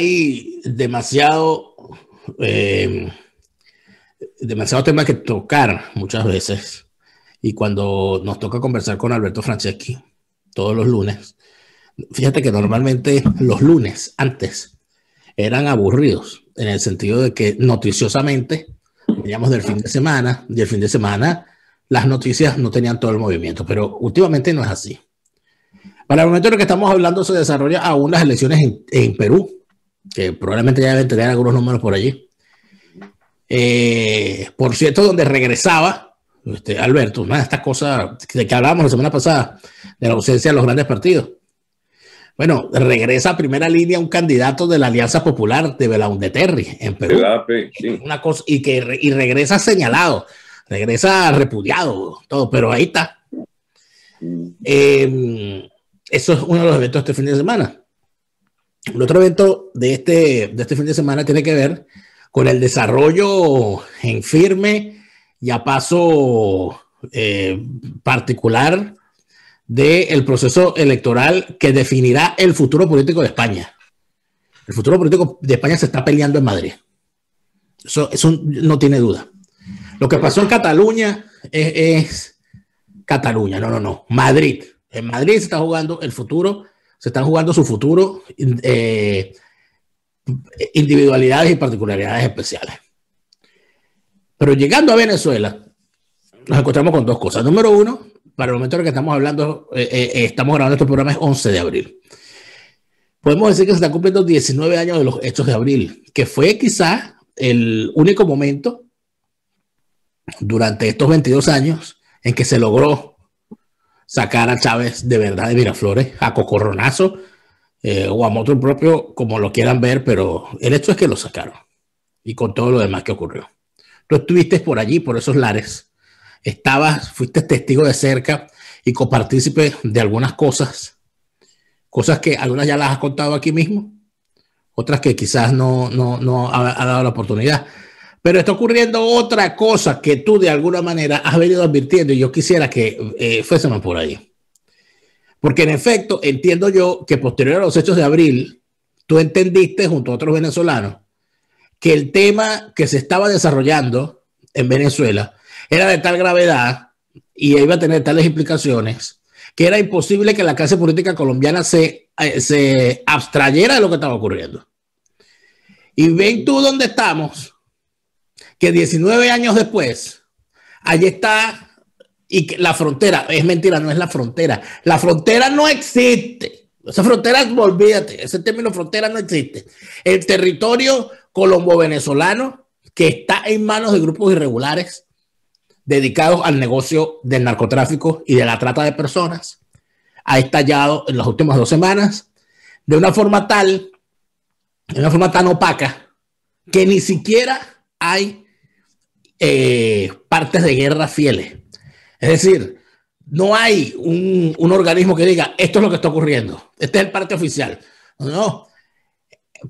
hay demasiado tema que tocar muchas veces. Y cuando nos toca conversar con Alberto Franceschi todos los lunes, fíjate que normalmente los lunes antes eran aburridos, en el sentido de que noticiosamente veníamos del fin de semana, y el fin de semana las noticias no tenían todo el movimiento, pero últimamente no es así. Para el momento en el que estamos hablando se desarrolla aún las elecciones en Perú, que probablemente ya deben tener algunos números por allí. Por cierto, donde regresaba Alberto, una de estas cosas de que hablábamos la semana pasada, de la ausencia de los grandes partidos. Bueno, regresa a primera línea un candidato de la Alianza Popular de Belaúnde Terry en Perú. Sí. Una cosa, y regresa señalado, regresa repudiado, todo, pero ahí está. Eso es uno de los eventos de este fin de semana. El otro evento de este fin de semana tiene que ver con el desarrollo en firme y a paso particular del proceso electoral que definirá el futuro político de España. El futuro político de España se está peleando en Madrid. Eso no tiene duda. Lo que pasó en Cataluña es Cataluña, no. Madrid. En Madrid se está jugando el futuro, se están jugando su futuro, individualidades y particularidades especiales. Pero llegando a Venezuela, nos encontramos con dos cosas. Número uno, para el momento en el que estamos hablando, estamos grabando este programa, es 11 de abril. Podemos decir que se están cumpliendo 19 años de los hechos de abril, que fue quizás el único momento durante estos 22 años en que se logró sacar a Chávez de verdad de Miraflores, a cocorronazo o a motor propio, como lo quieran ver, pero el hecho es que lo sacaron y con todo lo demás que ocurrió. Tú estuviste por allí, por esos lares. Fuiste testigo de cerca y copartícipe de algunas cosas que algunas ya las has contado aquí mismo, otras que quizás no ha dado la oportunidad. Pero está ocurriendo otra cosa que tú de alguna manera has venido advirtiendo y yo quisiera que fuésemos por ahí. Porque en efecto, entiendo yo que posterior a los hechos de abril, tú entendiste junto a otros venezolanos que el tema que se estaba desarrollando en Venezuela era de tal gravedad y iba a tener tales implicaciones que era imposible que la clase política colombiana se abstrayera de lo que estaba ocurriendo. Y ven tú dónde estamos, que 19 años después, allí está, y que la frontera, es mentira, no es la frontera no existe. Esa frontera, olvídate, ese término frontera no existe. El territorio colombo-venezolano que está en manos de grupos irregulares dedicados al negocio del narcotráfico y de la trata de personas ha estallado en las últimas 2 semanas de una forma tan opaca que ni siquiera hay partes de guerra fieles. Es decir, no hay un organismo que diga esto es lo que está ocurriendo, este es el parte oficial. No.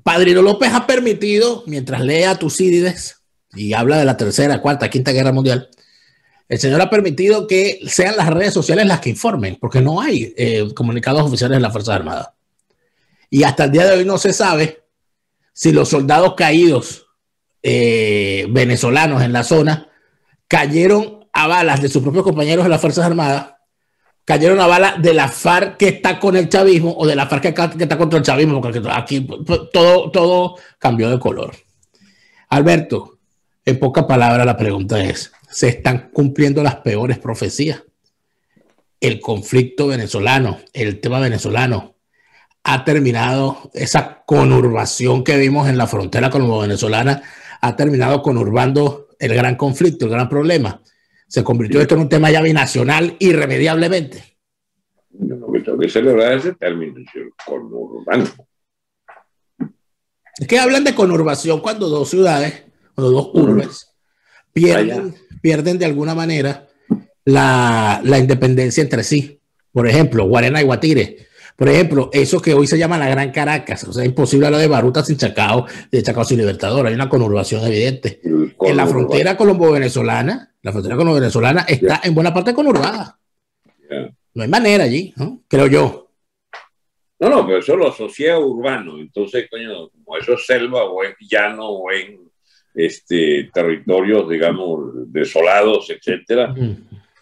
Padrino López ha permitido, mientras lee a Tucídides y habla de la tercera, cuarta, quinta guerra mundial, el señor ha permitido que sean las redes sociales las que informen, porque no hay comunicados oficiales de las Fuerzas Armadas. Y hasta el día de hoy no se sabe si los soldados caídos venezolanos en la zona cayeron a balas de sus propios compañeros de las Fuerzas Armadas, cayeron a balas de la FARC que está con el chavismo o de la FARC que está contra el chavismo, porque aquí todo cambió de color. Alberto, en pocas palabras la pregunta es, ¿se están cumpliendo las peores profecías? El conflicto venezolano, el tema venezolano, ha terminado, esa conurbación que vimos en la frontera colombo-venezolana, ha terminado conurbando el gran conflicto, el gran problema. Se convirtió esto en un tema ya binacional irremediablemente. Yo lo que tengo que celebrar ese término, conurbano. Es que hablan de conurbación cuando dos ciudades, cuando dos urbes pierden de alguna manera la independencia entre sí. Por ejemplo, Guarena y Guatire. Por ejemplo, eso que hoy se llama la Gran Caracas. O sea, es imposible hablar de Baruta sin Chacao, de Chacao sin Libertador. Hay una conurbación evidente. En la frontera colombo-venezolana, está en buena parte conurbada. No hay manera allí, ¿no? Creo yo. No, pero eso lo asocia a urbano. Entonces, coño, como eso es selva o es llano o en territorios, digamos, desolados, etcétera,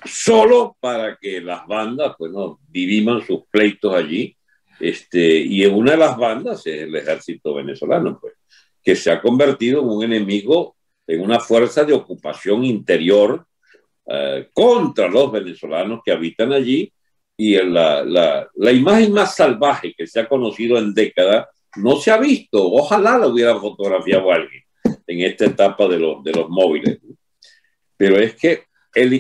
solo para que las bandas, pues, no, diriman sus pleitos allí. Y en una de las bandas es el ejército venezolano, pues, que se ha convertido en un enemigo, en una fuerza de ocupación interior contra los venezolanos que habitan allí. Y la imagen más salvaje que se ha conocido en décadas no se ha visto. Ojalá la hubiera fotografiado alguien en esta etapa de los móviles. Pero es que,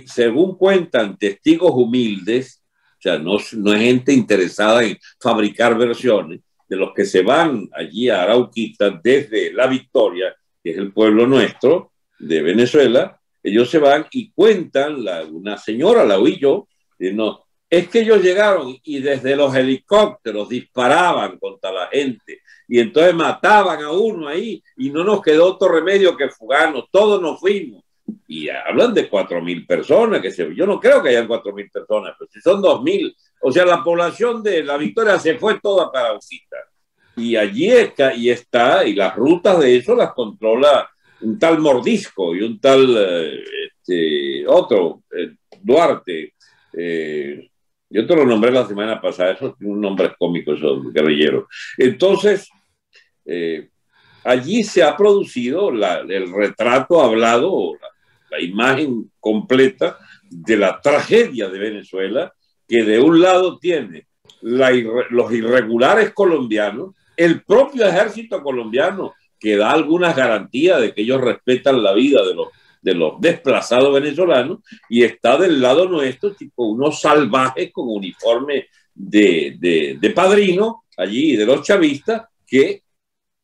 según cuentan testigos humildes, o sea, no es gente interesada en fabricar versiones, de los que se van allí a Arauquita desde La Victoria, que es el pueblo nuestro de Venezuela, ellos se van y cuentan, una señora, la oí yo, no, es que ellos llegaron y desde los helicópteros disparaban contra la gente y entonces mataban a uno ahí y no nos quedó otro remedio que fugarnos, todos nos fuimos. Y hablan de 4.000 personas, yo no creo que hayan 4.000 personas, pero si son 2.000, o sea, la población de La Victoria se fue toda para Arauquita. Y allí está, y las rutas de eso las controla un tal Mordisco y un tal otro, Duarte. Yo te lo nombré la semana pasada, esos un nombre cómico, esos guerrilleros. Entonces, allí se ha producido el retrato hablado, la imagen completa de la tragedia de Venezuela, que de un lado tiene los irregulares colombianos, el propio ejército colombiano, que da algunas garantías de que ellos respetan la vida de los desplazados venezolanos, y está del lado nuestro, tipo unos salvajes con uniforme de padrino, allí, de los chavistas, que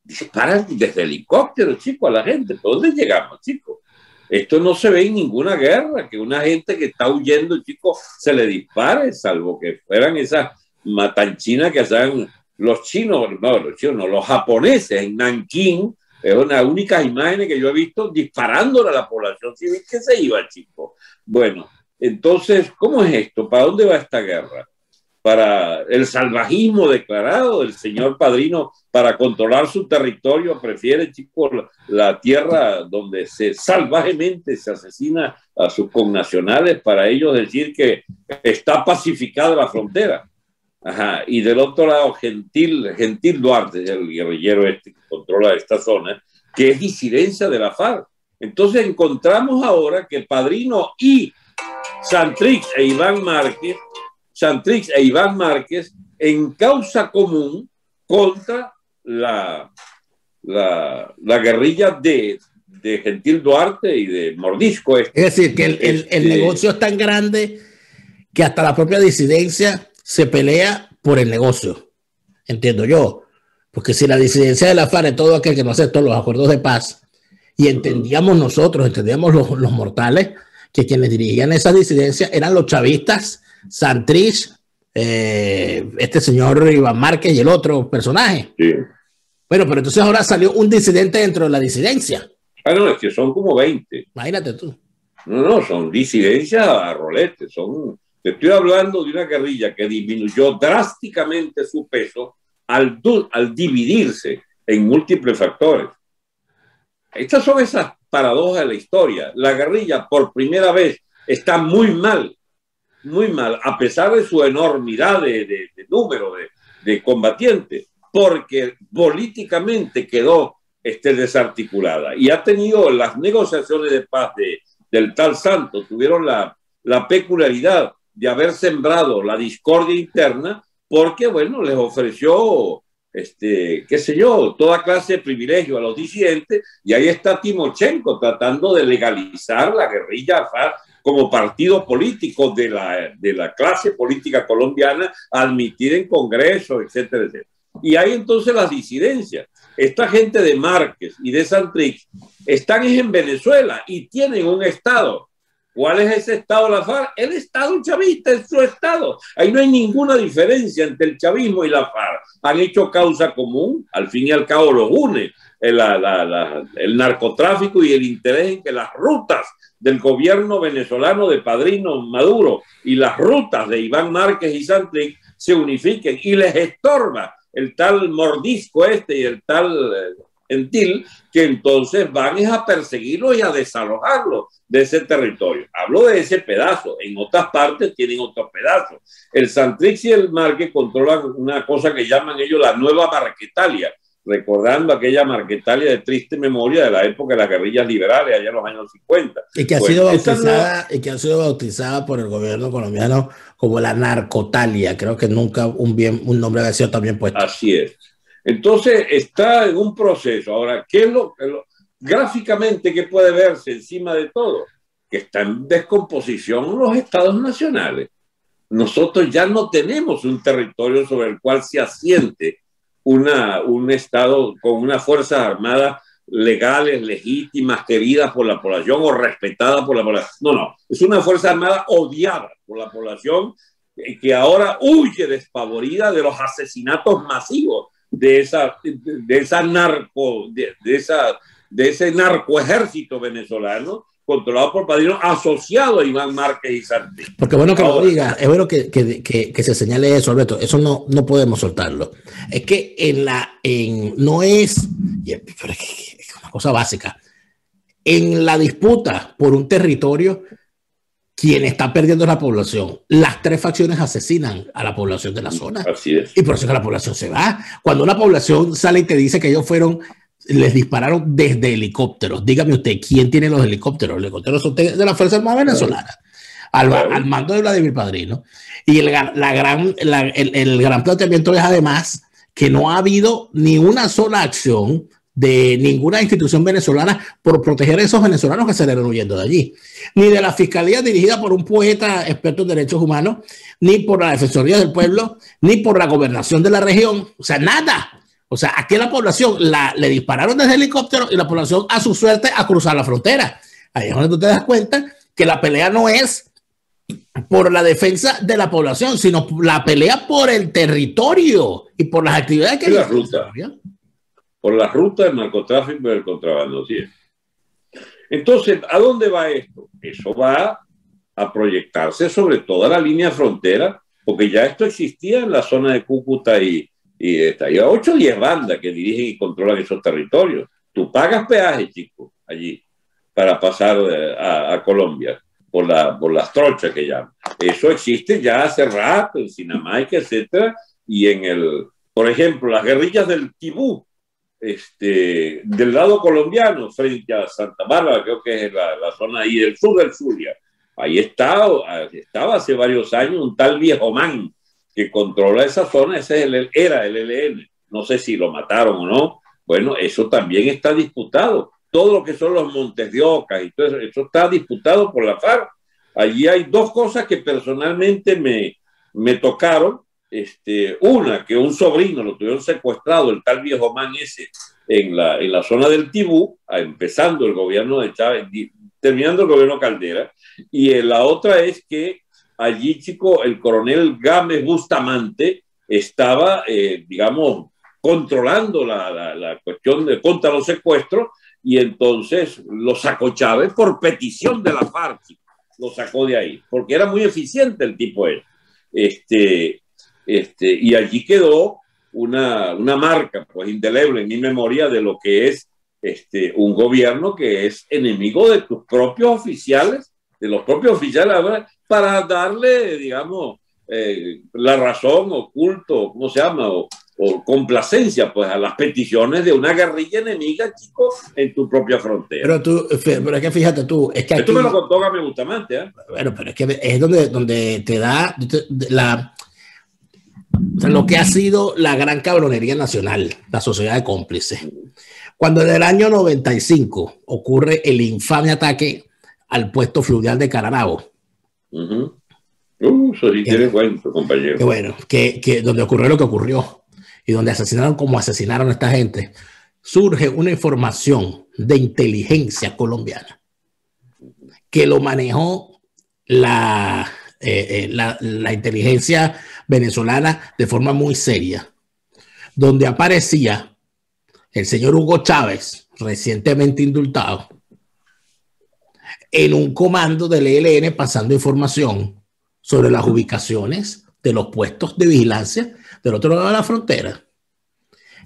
disparan desde helicópteros, chicos, a la gente. ¿Por dónde llegamos, chicos? Esto no se ve en ninguna guerra, que una gente que está huyendo, chicos, se le dispare, salvo que fueran esas matanchinas que hacen los chinos, los japoneses en Nankín. Es una única imagen que yo he visto disparándole a la población civil que se iba, chicos. Bueno, entonces, ¿cómo es esto? ¿Para dónde va esta guerra? Para el salvajismo declarado del señor Padrino, para controlar su territorio, prefiere, chicos, la tierra donde salvajemente se asesina a sus connacionales, para ellos decir que está pacificada la frontera. Ajá. Y del otro lado, Gentil Duarte, el guerrillero que controla esta zona, que es disidencia de la FARC. Entonces encontramos ahora que Padrino y Santrich e Iván Márquez en causa común contra la guerrilla de Gentil Duarte y de Mordisco. Es decir, que el negocio es tan grande que hasta la propia disidencia se pelea por el negocio, entiendo yo, porque si la disidencia de la FARC es todo aquel que no aceptó los acuerdos de paz, y entendíamos los mortales, que quienes dirigían esa disidencia eran los chavistas, Santrich, este señor Iván Márquez y el otro personaje. Sí. Bueno, pero entonces ahora salió un disidente dentro de la disidencia. No, es que son como 20. Imagínate tú. No, son disidencias a rolete, te estoy hablando de una guerrilla que disminuyó drásticamente su peso al dividirse en múltiples factores. Estas son esas paradojas de la historia. La guerrilla por primera vez está muy mal, a pesar de su enormidad de número de combatientes, porque políticamente quedó desarticulada y ha tenido las negociaciones de paz del tal Santos, tuvieron la peculiaridad de haber sembrado la discordia interna, porque, bueno, les ofreció, qué sé yo, toda clase de privilegio a los disidentes, y ahí está Timochenko tratando de legalizar la guerrilla FARC como partido político de la clase política colombiana, admitir en Congreso, etcétera, etcétera. Y hay entonces las disidencias. Esta gente de Márquez y de Santrich están en Venezuela y tienen un estado. ¿Cuál es ese estado de la FARC? El estado chavista, es su estado. Ahí no hay ninguna diferencia entre el chavismo y la FARC. Han hecho causa común, al fin y al cabo los une el narcotráfico y el interés en que las rutas del gobierno venezolano de Padrino Maduro y las rutas de Iván Márquez y Santrich se unifiquen y les estorba el tal mordisco y el tal gentil, que entonces van a perseguirlos y a desalojarlos de ese territorio. Hablo de ese pedazo. En otras partes tienen otros pedazos. El Santrix y el Marque controlan una cosa que llaman ellos la Nueva Marquetalia, recordando aquella Marquetalia de triste memoria de la época de las guerrillas liberales, allá en los años 50. Y que ha sido bautizada por el gobierno colombiano como la Narcotalia. Creo que nunca un nombre había sido también puesto. Así es. Entonces está en un proceso. Ahora, ¿qué es gráficamente qué puede verse encima de todo? Que están en descomposición los estados nacionales. Nosotros ya no tenemos un territorio sobre el cual se asiente un estado con unas fuerzas armadas legales, legítimas, queridas por la población o respetadas por la población. No, es una fuerza armada odiada por la población que ahora huye despavorida de los asesinatos masivos de ese narcoejército venezolano controlado por padrinos asociados a Iván Márquez y Santrich. Porque bueno que lo diga, es bueno que se señale eso, Alberto, eso no podemos soltarlo. Es que no es, pero es una cosa básica, en la disputa por un territorio, quien está perdiendo es la población. Las tres facciones asesinan a la población de la zona. Así es. Y por eso que la población se va. Cuando una población sale y te dice que ellos les dispararon desde helicópteros. Dígame usted, ¿quién tiene los helicópteros? Los helicópteros son de la Fuerza Armada Venezolana, al mando de Vladimir Padrino. Y el gran planteamiento es además que no ha habido ni una sola acción de ninguna institución venezolana por proteger a esos venezolanos que se le han huyendo de allí. Ni de la fiscalía dirigida por un poeta experto en derechos humanos, ni por la Defensoría del Pueblo, ni por la gobernación de la región. O sea, nada. O sea, aquí la población le dispararon desde helicóptero y la población a su suerte a cruzar la frontera. Ahí es donde tú te das cuenta que la pelea no es por la defensa de la población, sino la pelea por el territorio y por las actividades que hay. Por la ruta del narcotráfico y del contrabando. ¿Sí? Entonces, ¿a dónde va esto? Eso va a proyectarse sobre toda la línea frontera, porque ya esto existía en la zona de Cúcuta y hay 8 o 10 bandas que dirigen y controlan esos territorios. Tú pagas peaje, chico, allí, para pasar a Colombia, por las trochas que llaman. Eso existe ya hace rato, en Sinamaica, etcétera, y por ejemplo, las guerrillas del Tibú, del lado colombiano, frente a Santa Bárbara, creo que es la zona ahí del sur del Zulia. Ahí estaba hace varios años un tal Viejo Man que controla esa zona. Era el ELN. No sé si lo mataron o no. Bueno, eso también está disputado. Todo lo que son los Montes de Oca y todo eso está disputado por la FARC. Allí hay dos cosas que personalmente me tocaron. Una, que un sobrino lo tuvieron secuestrado, el tal Viejo Man ese, en la zona del Tibú, empezando el gobierno de Chávez, terminando el gobierno Caldera. Y la otra es que allí, chico, el coronel Gámez Bustamante estaba, digamos, controlando la cuestión contra los secuestros, y entonces lo sacó Chávez por petición de la FARC, lo sacó de ahí, porque era muy eficiente el tipo él. Y allí quedó una marca pues indeleble en mi memoria de lo que es un gobierno que es enemigo de tus propios oficiales, de los propios oficiales, para darle, digamos, la razón o culto, ¿cómo se llama? O complacencia pues a las peticiones de una guerrilla enemiga, chicos, en tu propia frontera. Pero es que fíjate tú, es que esto aquí, me lo contó Gámez Bustamante, ¿eh? Bueno, pero es que es donde te da lo que ha sido la gran cabronería nacional, la sociedad de cómplices. Cuando en el año 95 ocurre el infame ataque al puesto fluvial de Cararabo. Eso sí tiene cuento, compañero. Bueno, que donde ocurrió lo que ocurrió y donde asesinaron como asesinaron a esta gente, surge una información de inteligencia colombiana que lo manejó la inteligencia venezolana de forma muy seria, donde aparecía el señor Hugo Chávez, recientemente indultado, en un comando del ELN pasando información sobre las ubicaciones de los puestos de vigilancia del otro lado de la frontera.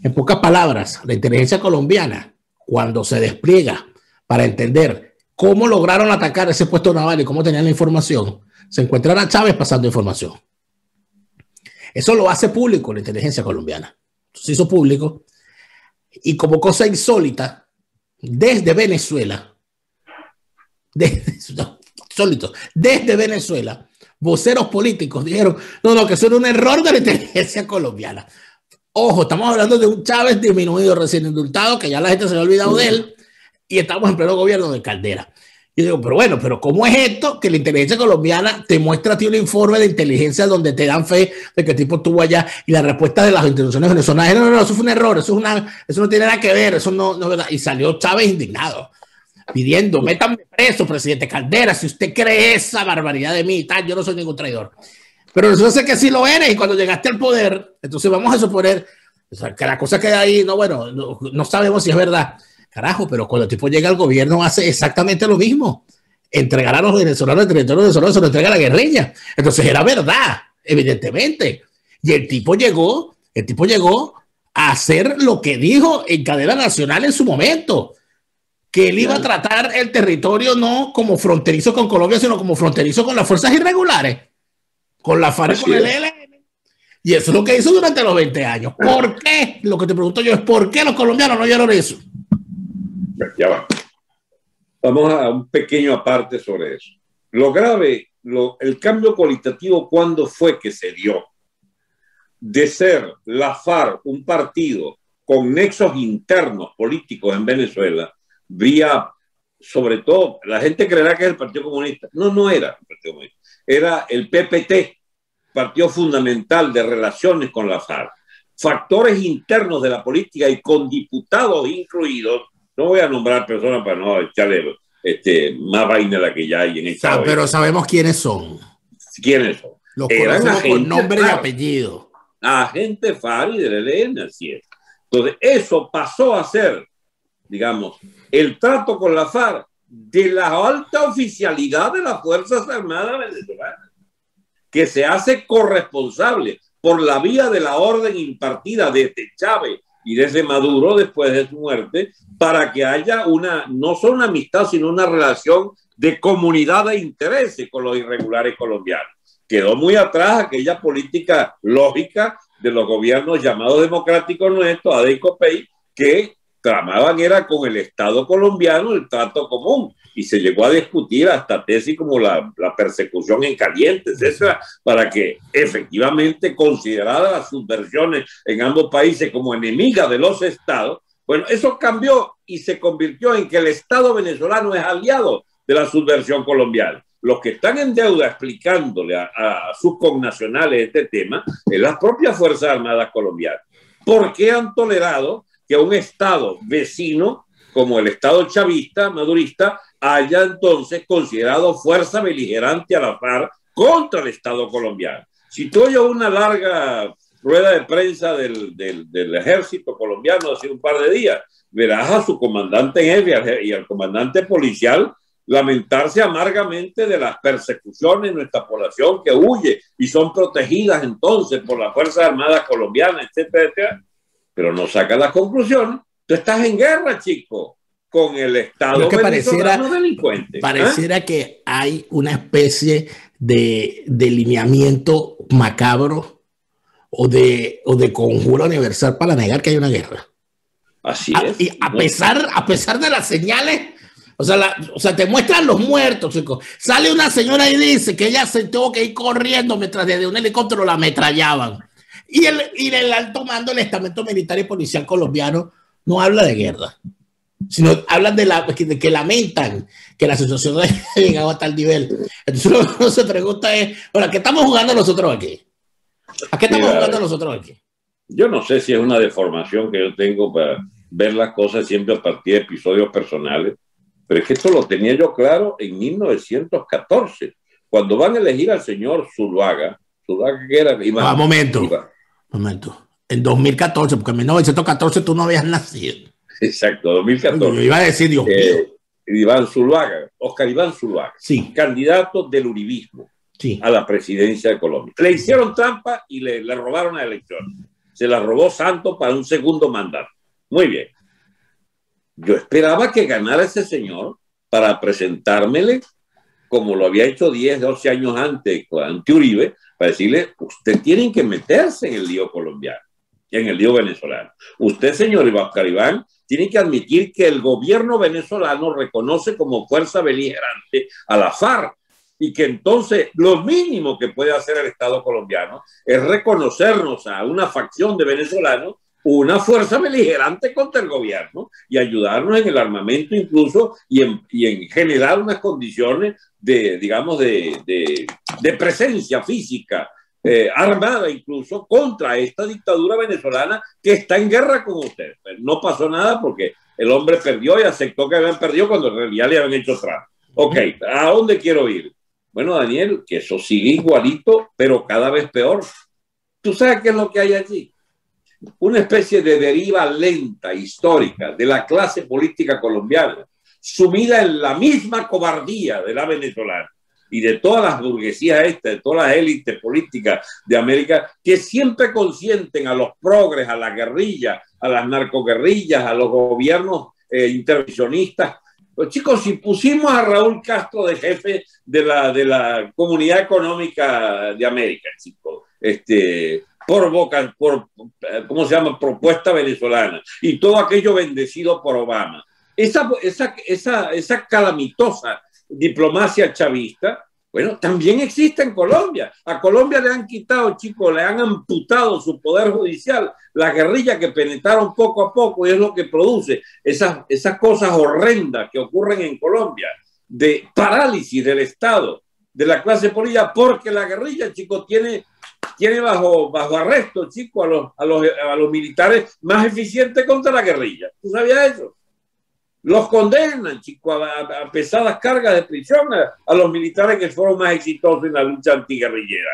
En pocas palabras, la inteligencia colombiana, cuando se despliega para entender cómo lograron atacar ese puesto naval y cómo tenían la información, se encuentran a Chávez pasando información. Eso lo hace público la inteligencia colombiana. Se hizo público y como cosa insólita, desde Venezuela, desde Venezuela, voceros políticos dijeron, no, que eso era un error de la inteligencia colombiana. Ojo, estamos hablando de un Chávez disminuido, recién indultado, que ya la gente se había olvidado de él, y estamos en pleno gobierno de Caldera. Y digo, pero ¿cómo es esto que la inteligencia colombiana te muestra a ti un informe de inteligencia donde te dan fe de que el tipo estuvo allá y la respuesta de las instituciones venezolanas no, eso fue un error, eso no tiene nada que ver, eso no es verdad. Y salió Chávez indignado, pidiendo, métanme preso, presidente Caldera, si usted cree esa barbaridad de mí, tal, yo no soy ningún traidor. Pero resulta que sí lo eres y cuando llegaste al poder, entonces vamos a suponer, o sea, que la cosa queda ahí, no sabemos si es verdad. Carajo, pero cuando el tipo llega al gobierno hace exactamente lo mismo. Entregar a los venezolanos, el territorio venezolano se lo entrega a la guerrilla. Entonces era verdad, evidentemente. Y el tipo llegó a hacer lo que dijo en cadena nacional en su momento, que él iba a tratar el territorio no como fronterizo con Colombia, sino como fronterizo con las fuerzas irregulares, con la FARC y con el ELN. Y eso es lo que hizo durante los 20 años. ¿Por qué? Lo que te pregunto yo es ¿por qué los colombianos no oyeron eso? Ya va. Vamos a un pequeño aparte sobre eso. Lo grave, el cambio cualitativo, ¿cuándo fue que se dio? De ser la FARC un partido con nexos internos políticos en Venezuela, vía, sobre todo, la gente creerá que es el Partido Comunista. No era el Partido Comunista. Era el PPT, partido fundamental de relaciones con la FARC. Factores internos de la política y con diputados incluidos. No voy a nombrar personas para no echarle más vaina de la que ya hay en esta. Pero sabemos quiénes son. ¿Quiénes son? Los conocemos con nombre y apellido. Agente FARC y del ELN, así es. Entonces, eso pasó a ser, digamos, el trato con la FARC de la alta oficialidad de las Fuerzas Armadas venezolanas, que se hace corresponsable por la vía de la orden impartida desde Chávez y desde Maduro después de su muerte, para que haya no solo una amistad, sino una relación de comunidad de intereses con los irregulares colombianos. Quedó muy atrás aquella política lógica de los gobiernos llamados democráticos nuestros, ADE y COPEI, que tramaban era con el Estado colombiano el trato común, y se llegó a discutir hasta tesis como la persecución en caliente, etcétera, para que efectivamente considerada las subversiones en ambos países como enemigas de los estados. Bueno, eso cambió y se convirtió en que el Estado venezolano es aliado de la subversión colombiana. Los que están en deuda explicándole a sus connacionales este tema es las propias Fuerzas Armadas colombianas. ¿Por qué han tolerado que un Estado vecino como el Estado chavista, madurista, haya entonces considerado fuerza beligerante a la FARC contra el Estado colombiano? Si tú oyes una larga rueda de prensa del ejército colombiano hace un par de días, verás a su comandante en jefe y al comandante policial lamentarse amargamente de las persecuciones de nuestra población que huye y son protegidas entonces por las Fuerzas Armadas colombianas, etcétera, etcétera. Pero no saca las conclusiones. Tú estás en guerra, chico, con el Estado venezolano delincuente. Pareciera que hay una especie de lineamiento macabro o de conjuro universal para negar que hay una guerra. Así es. Y a pesar de las señales, o sea, te muestran los muertos, chicos. Sale una señora y dice que ella se tuvo que ir corriendo mientras desde un helicóptero la ametrallaban. Y el alto mando del estamento militar y policial colombiano no habla de guerra, sino hablan de que lamentan que la situación no haya llegado a tal nivel. Entonces lo que uno se pregunta es, bueno, ¿a qué estamos jugando nosotros aquí? ¿A qué estamos jugando nosotros aquí? Yo no sé si es una deformación que yo tengo para ver las cosas siempre a partir de episodios personales, pero es que esto lo tenía yo claro en 1914, cuando van a elegir al señor Zuluaga que era... Momento. En 2014, porque en 1914 tú no habías nacido. Exacto, 2014. Yo iba a decir, Dios mío. Oscar Iván Zuluaga, sí, candidato del uribismo. sí. a la presidencia de Colombia. Le hicieron trampa y le robaron la elección. Se la robó Santos para un segundo mandato. Muy bien. Yo esperaba que ganara ese señor para presentármele como lo había hecho 10, 12 años antes, ante Uribe, para decirle, usted tiene que meterse en el lío colombiano, en el lío venezolano. Usted, señor Oscar Iván, tiene que admitir que el gobierno venezolano reconoce como fuerza beligerante a la FARC y que entonces lo mínimo que puede hacer el Estado colombiano es reconocernos a una facción de venezolanos una fuerza beligerante contra el gobierno y ayudarnos en el armamento incluso y en generar unas condiciones de, digamos, de presencia física armada incluso contra esta dictadura venezolana que está en guerra con ustedes. No pasó nada porque el hombre perdió y aceptó que habían perdido cuando en realidad le habían hecho trampa. Ok, ¿a dónde quiero ir? Bueno, Daniel, que eso sigue igualito, pero cada vez peor. ¿Tú sabes qué es lo que hay allí? Una especie de deriva lenta, histórica, de la clase política colombiana, sumida en la misma cobardía de la venezolana y de todas las burguesías de todas las élites políticas de América, que siempre consienten a los progres, a la guerrilla, a las narcoguerrillas, a los gobiernos intervencionistas. Pues chicos, si pusimos a Raúl Castro de jefe de la Comunidad Económica de América, chicos, ¿cómo se llama? Propuesta venezolana, y todo aquello bendecido por Obama. Esa calamitosa diplomacia chavista, bueno, también existe en Colombia. A Colombia le han quitado, chicos, le han amputado su poder judicial, la guerrilla que penetraron poco a poco, y es lo que produce esas cosas horrendas que ocurren en Colombia, de parálisis del Estado, de la clase política, porque la guerrilla, chicos, tiene bajo arresto, chicos, a los militares más eficientes contra la guerrilla. ¿Tú sabías eso? Los condenan, chicos, a pesadas cargas de prisión a los militares que fueron más exitosos en la lucha antiguerrillera.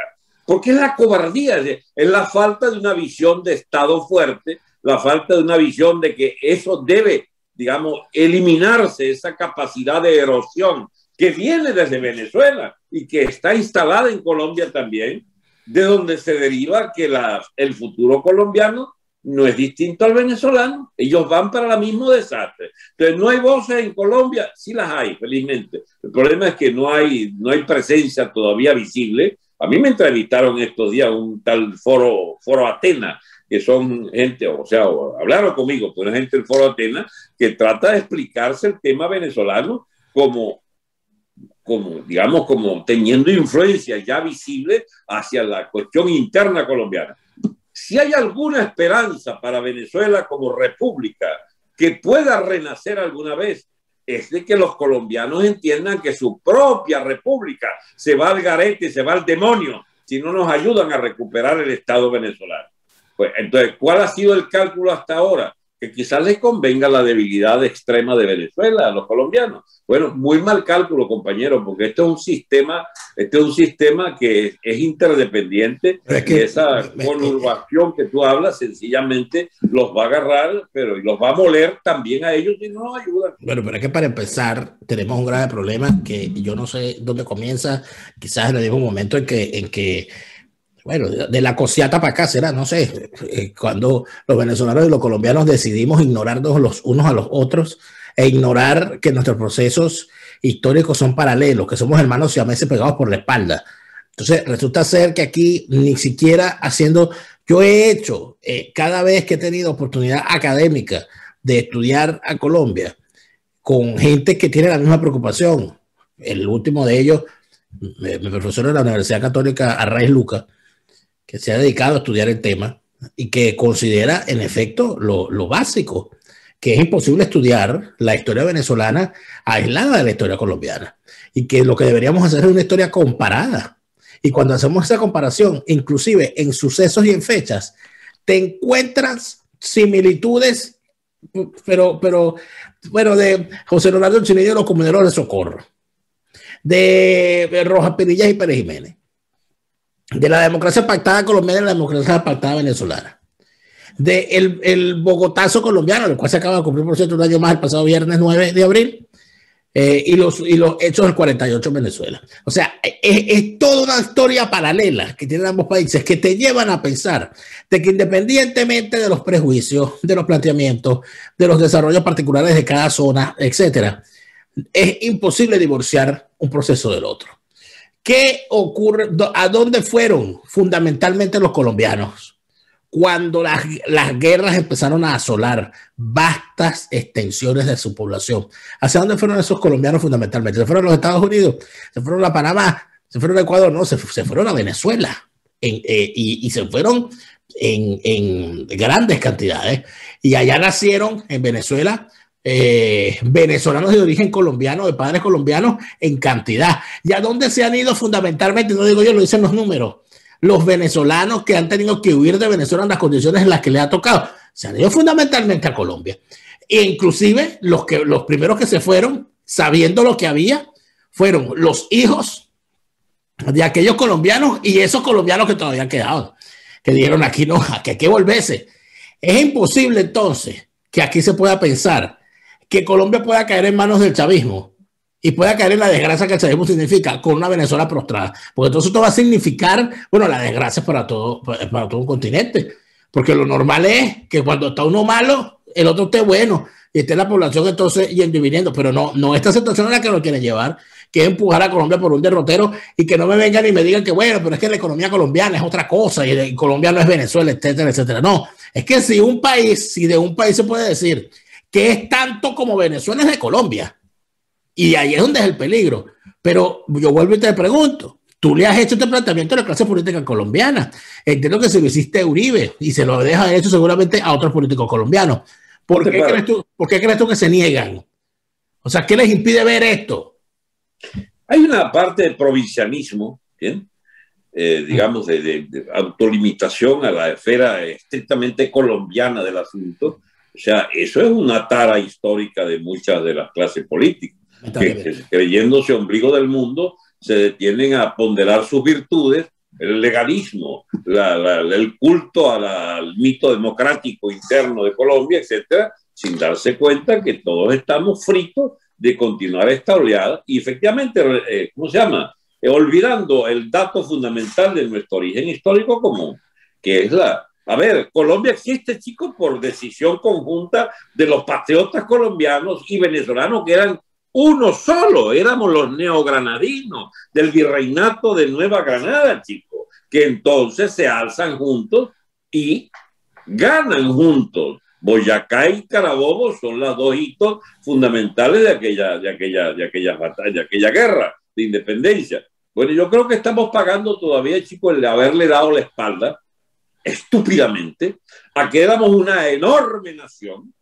Porque es la cobardía, es la falta de una visión de Estado fuerte, la falta de una visión de que eso debe, digamos, eliminarse, esa capacidad de erosión que viene desde Venezuela y que está instalada en Colombia también, de donde se deriva que el futuro colombiano no es distinto al venezolano. Ellos van para el mismo desastre. Entonces, ¿no hay voces en Colombia? Sí las hay, felizmente. El problema es que no hay presencia todavía visible. A mí me entrevistaron estos días un tal Foro Atenas, que son gente, o sea, hablaron conmigo, pero es gente del Foro Atenas, que trata de explicarse el tema venezolano como teniendo influencia ya visible hacia la cuestión interna colombiana. Si hay alguna esperanza para Venezuela como república que pueda renacer alguna vez, es de que los colombianos entiendan que su propia república se va al garete, se va al demonio, si no nos ayudan a recuperar el Estado venezolano. Pues, entonces, ¿cuál ha sido el cálculo hasta ahora? Que quizás les convenga la debilidad extrema de Venezuela a los colombianos. Bueno, muy mal cálculo, compañero, porque este es un sistema que es interdependiente, y esa conurbación que tú hablas sencillamente los va a agarrar, pero los va a moler también a ellos si no nos ayudan. Bueno, pero es que para empezar tenemos un grave problema que yo no sé dónde comienza, quizás en el mismo momento en que bueno, de la cosiata para acá será, no sé, cuando los venezolanos y los colombianos decidimos ignorarnos los unos a los otros e ignorar que nuestros procesos históricos son paralelos, que somos hermanos siameses pegados por la espalda. Entonces, resulta ser que aquí ni siquiera haciendo, yo he hecho, cada vez que he tenido oportunidad académica de estudiar a Colombia con gente que tiene la misma preocupación. El último de ellos, mi profesor de la Universidad Católica, Arraiz Luca, que se ha dedicado a estudiar el tema y que considera en efecto lo básico, que es imposible estudiar la historia venezolana aislada de la historia colombiana y que lo que deberíamos hacer es una historia comparada. Y cuando hacemos esa comparación, inclusive en sucesos y en fechas, te encuentras similitudes, pero bueno, de José Leonardo Chinillo y los comuneros de Socorro, de Rojas Pinillas y Pérez Jiménez, de la democracia pactada colombiana y la democracia pactada venezolana, de el Bogotazo colombiano, el cual se acaba de cumplir, por cierto, un año más, el pasado viernes 9 de abril, y los hechos del 48 en Venezuela. O sea, es toda una historia paralela que tienen ambos países que te llevan a pensar de que independientemente de los prejuicios, de los planteamientos, de los desarrollos particulares de cada zona, etcétera, es imposible divorciar un proceso del otro. ¿Qué ocurre? ¿A dónde fueron fundamentalmente los colombianos cuando las guerras empezaron a asolar vastas extensiones de su población? ¿Hacia dónde fueron esos colombianos fundamentalmente? ¿Se fueron a los Estados Unidos? ¿Se fueron a Panamá? ¿Se fueron a Ecuador? No, se fueron a Venezuela y se fueron en grandes cantidades. Y allá nacieron en Venezuela venezolanos de origen colombiano, de padres colombianos en cantidad. ¿Y a dónde se han ido fundamentalmente? No digo yo, lo dicen los números. Los venezolanos que han tenido que huir de Venezuela en las condiciones en las que les ha tocado se han ido fundamentalmente a Colombia. E inclusive los primeros que se fueron, sabiendo lo que había, fueron los hijos de aquellos colombianos y esos colombianos que todavía han quedado, que dijeron aquí no, que hay que volverse. Es imposible entonces que aquí se pueda pensar que Colombia pueda caer en manos del chavismo y pueda caer en la desgracia que el chavismo significa con una Venezuela prostrada. Porque entonces esto va a significar, bueno, la desgracia para todo un continente. Porque lo normal es que cuando está uno malo, el otro esté bueno y esté la población entonces yendo y viniendo. Pero no esta situación es la que nos quieren llevar, que es empujar a Colombia por un derrotero y que no me vengan y me digan que bueno, pero es que la economía colombiana es otra cosa y Colombia no es Venezuela, etcétera, etcétera. No, es que si de un país se puede decir que es tanto como Venezuela es de Colombia. Y ahí es donde es el peligro. Pero yo vuelvo y te pregunto, tú le has hecho este planteamiento a la clase política colombiana. Entiendo que se lo hiciste a Uribe y se lo deja hecho seguramente a otros políticos colombianos. ¿Por qué crees tú que se niegan? O sea, ¿qué les impide ver esto? Hay una parte de provincianismo, ¿bien? Digamos, de autolimitación a la esfera estrictamente colombiana del asunto. O sea, eso es una tara histórica de muchas de las clases políticas, que creyéndose ombligo del mundo, se detienen a ponderar sus virtudes, el legalismo, el culto al mito democrático interno de Colombia, etcétera, sin darse cuenta que todos estamos fritos de continuar esta oleada y efectivamente, ¿cómo se llama? Olvidando el dato fundamental de nuestro origen histórico común, que es a ver, Colombia existe, chicos, por decisión conjunta de los patriotas colombianos y venezolanos que eran uno solo, éramos los neogranadinos del virreinato de Nueva Granada, chicos, que entonces se alzan juntos y ganan juntos. Boyacá y Carabobo son los dos hitos fundamentales de aquella guerra de independencia. Bueno, yo creo que estamos pagando todavía, chicos, el haberle dado la espalda estúpidamente a que éramos una enorme nación,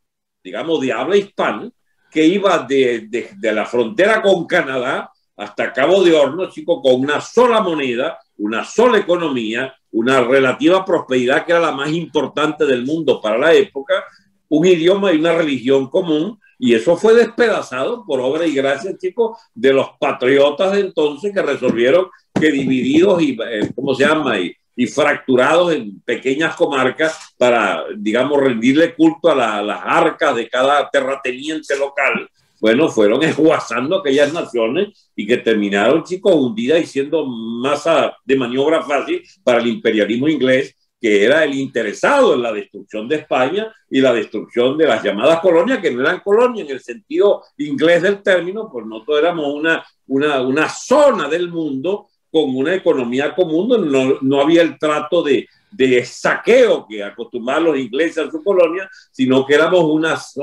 digamos, de habla hispana, que iba de la frontera con Canadá hasta Cabo de Hornos, chicos, con una sola moneda, una sola economía, una relativa prosperidad que era la más importante del mundo para la época, un idioma y una religión común, y eso fue despedazado por obra y gracia, chicos, de los patriotas de entonces que resolvieron que divididos y, ¿cómo se llama?, y fracturados en pequeñas comarcas para, digamos, rendirle culto a las arcas de cada terrateniente local. Bueno, fueron esguazando aquellas naciones y que terminaron, chicos, hundidas y siendo masa de maniobra fácil para el imperialismo inglés, que era el interesado en la destrucción de España y la destrucción de las llamadas colonias, que no eran colonias en el sentido inglés del término, pues nosotros éramos una zona del mundo con una economía común, no había el trato de saqueo que acostumbraban los ingleses a su colonia, sino que éramos unas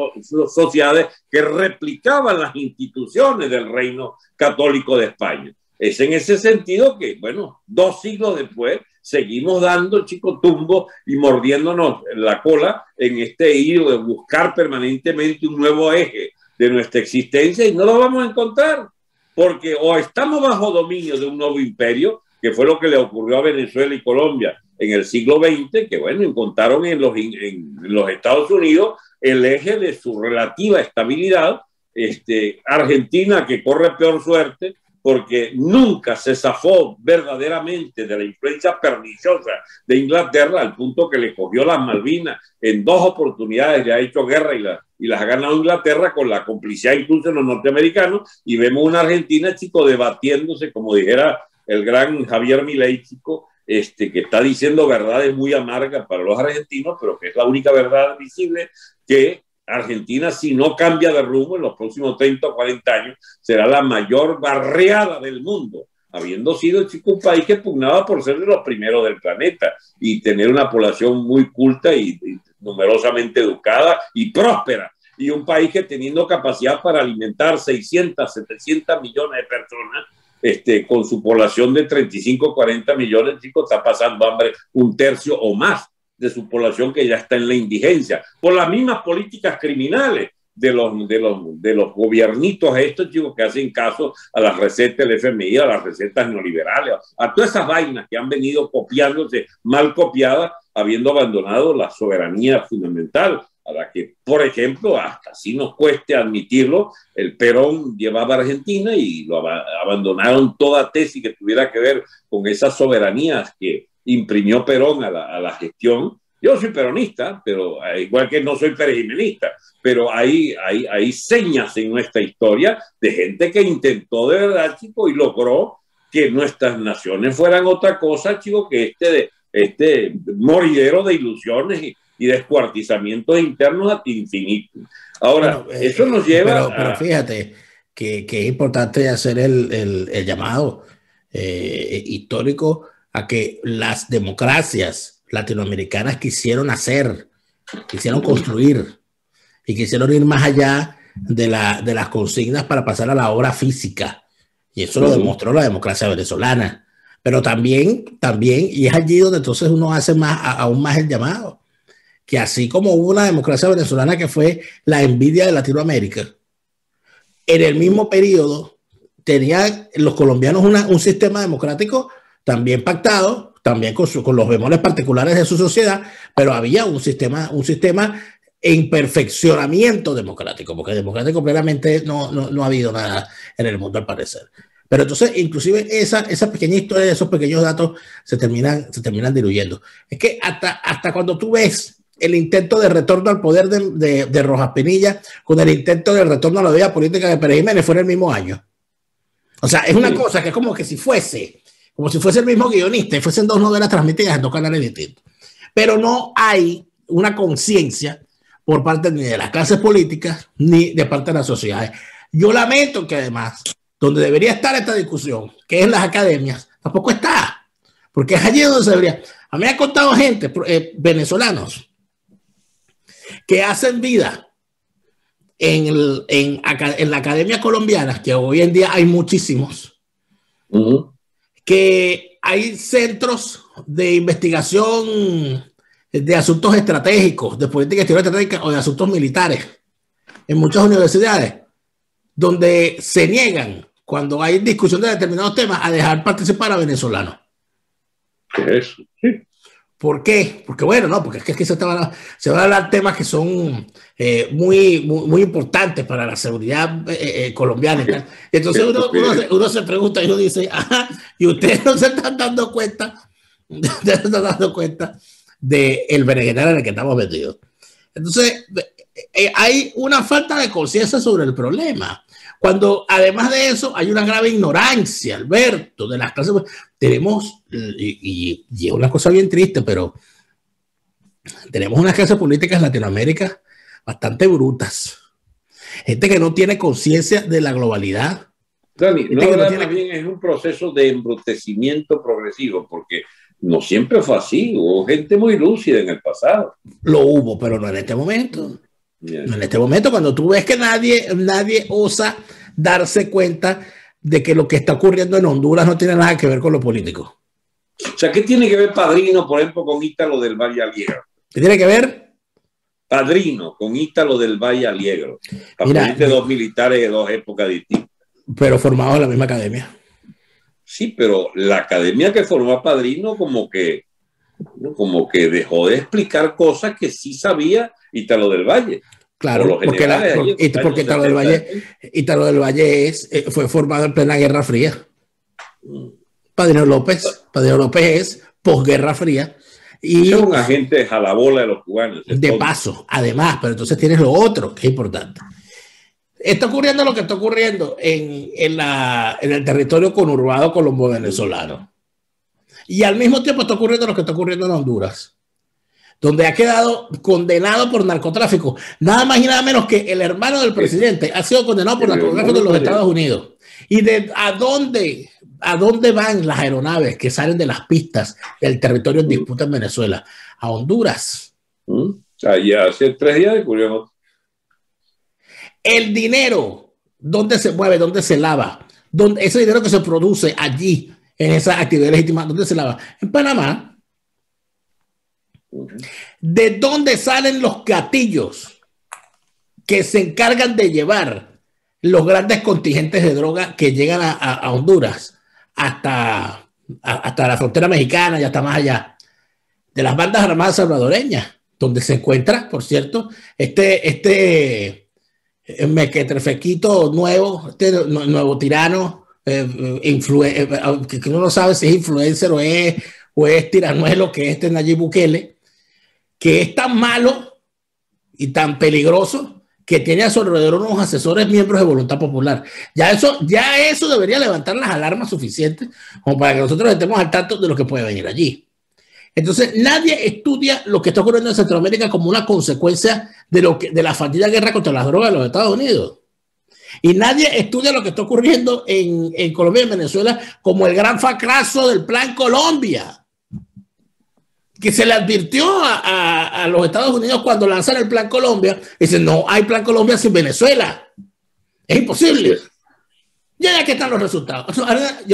sociedades que replicaban las instituciones del reino católico de España. Es en ese sentido que, bueno, 2 siglos después, seguimos dando, chicos, tumbos y mordiéndonos la cola en este hilo de buscar permanentemente un nuevo eje de nuestra existencia y no lo vamos a encontrar. Porque o estamos bajo dominio de un nuevo imperio, que fue lo que le ocurrió a Venezuela y Colombia en el siglo XX, que bueno, encontraron en los Estados Unidos el eje de su relativa estabilidad, Argentina que corre peor suerte, porque nunca se zafó verdaderamente de la influencia perniciosa de Inglaterra, al punto que le cogió las Malvinas en 2 oportunidades, le ha hecho guerra y las ha ganado Inglaterra con la complicidad incluso de los norteamericanos, y vemos una Argentina, chico, debatiéndose, como dijera el gran Javier Milei, chico, que está diciendo verdades muy amargas para los argentinos, pero que es la única verdad visible, que Argentina, si no cambia de rumbo en los próximos 30 o 40 años, será la mayor barriada del mundo, habiendo sido, chico, un país que pugnaba por ser de los primeros del planeta y tener una población muy culta y numerosamente educada y próspera, y un país que teniendo capacidad para alimentar 600, 700 millones de personas, con su población de 35, 40 millones, chicos, está pasando hambre 1/3 o más de su población, que ya está en la indigencia, por las mismas políticas criminales de los gobiernitos estos, chicos, que hacen caso a las recetas del FMI, a las recetas neoliberales, a todas esas vainas que han venido copiándose, mal copiadas, habiendo abandonado la soberanía fundamental, a la que, por ejemplo, hasta si nos cueste admitirlo, el Perón llevaba a Argentina y lo abandonaron toda tesis que tuviera que ver con esas soberanías que imprimió Perón a la gestión. Yo soy peronista, pero igual que no soy perejimenista, pero hay señas en nuestra historia de gente que intentó de verdad, chico, y logró que nuestras naciones fueran otra cosa, chico, que este moridero de ilusiones y descuartizamientos internos a infinito. Ahora, bueno, eso nos lleva pero fíjate que es importante hacer el llamado histórico a que las democracias latinoamericanas quisieron construir y quisieron ir más allá de las consignas para pasar a la obra física. Y eso lo demostró la democracia venezolana. Pero también, y es allí donde entonces uno hace aún más el llamado, que así como hubo una democracia venezolana que fue la envidia de Latinoamérica, en el mismo periodo tenían los colombianos un sistema democrático también pactado, también con los bemoles particulares de su sociedad, pero había un sistema en perfeccionamiento democrático, porque democrático plenamente no ha habido nada en el mundo al parecer. Pero entonces, inclusive esa pequeña historia, esos pequeños datos se terminan diluyendo. Es que hasta cuando tú ves el intento de retorno al poder de Rojas Pinilla con el intento de retorno a la vida política de Pérez Jiménez fue en el mismo año. O sea, es una cosa que es como si fuese el mismo guionista y fuesen 2 novelas transmitidas en 2 canales distintos. Pero no hay una conciencia por parte ni de las clases políticas ni de parte de las sociedades. Yo lamento que además, donde debería estar esta discusión, que es en las academias, tampoco está. Porque es allí donde se debería. A mí me ha contado gente, venezolanos, que hacen vida en la academia colombiana, que hoy en día hay muchísimos, que hay centros de investigación de asuntos estratégicos, de política exterior estratégica o de asuntos militares en muchas universidades, donde se niegan, cuando hay discusión de determinados temas, a dejar participar a venezolanos. Eso, sí. ¿Por qué? Porque bueno, no, porque es que se van a hablar temas que son muy importantes para la seguridad colombiana y tal. Entonces uno se pregunta y uno dice, ajá, y ustedes no se están dando cuenta, del berenjenal en el que estamos metidos. Entonces, hay una falta de conciencia sobre el problema. Cuando además de eso hay una grave ignorancia, Alberto, de las clases. Tenemos, y es una cosa bien triste, pero tenemos unas clases políticas en Latinoamérica bastante brutas. Gente que no tiene conciencia de la globalidad. Dani, más bien es un proceso de embrutecimiento progresivo, porque no siempre fue así. Hubo gente muy lúcida en el pasado. Lo hubo, pero no en este momento. No en este momento, cuando tú ves que nadie osa darse cuenta de que lo que está ocurriendo en Honduras no tiene nada que ver con lo político. O sea, ¿qué tiene que ver Padrino, por ejemplo, con Ítalo del Valle Aliegro? ¿Qué tiene que ver? Padrino, con Ítalo del Valle Aliegro. Mira, 2 militares de 2 épocas distintas. Pero formados en la misma academia. Sí, pero la academia que formó a Padrino como que dejó de explicar cosas que sí sabía Ítalo del Valle. Claro, porque Italo del Valle fue formado en plena Guerra Fría. Padrino López es posguerra fría. Y es un agente jalabola de los cubanos. De paso, además, pero entonces tienes lo otro que es importante. Está ocurriendo lo que está ocurriendo en el territorio conurbado colombo-venezolano. Y al mismo tiempo está ocurriendo lo que está ocurriendo en Honduras, donde ha quedado condenado por narcotráfico. Nada más y nada menos que el hermano del presidente ha sido condenado por narcotráfico en los Estados Unidos. ¿Y a dónde van las aeronaves que salen de las pistas del territorio en disputa en Venezuela? A Honduras. Ya hace 3 días descubrimos. El dinero, ¿dónde se mueve? ¿Dónde se lava? Ese dinero que se produce allí, en esa actividad legítima, ¿dónde se lava? En Panamá. ¿De dónde salen los gatillos que se encargan de llevar los grandes contingentes de droga que llegan a Honduras hasta la frontera mexicana y hasta más allá? De las bandas armadas salvadoreñas, donde se encuentra, por cierto, este mequetrefequito nuevo, nuevo tirano, que uno no sabe si es influencer o es tiranuelo, que es Nayib Bukele, que es tan malo y tan peligroso que tiene a su alrededor unos asesores miembros de Voluntad Popular. Ya eso debería levantar las alarmas suficientes como para que nosotros estemos al tanto de lo que puede venir allí. Entonces, nadie estudia lo que está ocurriendo en Centroamérica como una consecuencia de la fallida guerra contra las drogas de los Estados Unidos. Y nadie estudia lo que está ocurriendo en Colombia y en Venezuela como el gran fracaso del Plan Colombia, que se le advirtió a los Estados Unidos cuando lanzan el Plan Colombia. Dicen, no hay Plan Colombia sin Venezuela. Es imposible. Ya que están los resultados.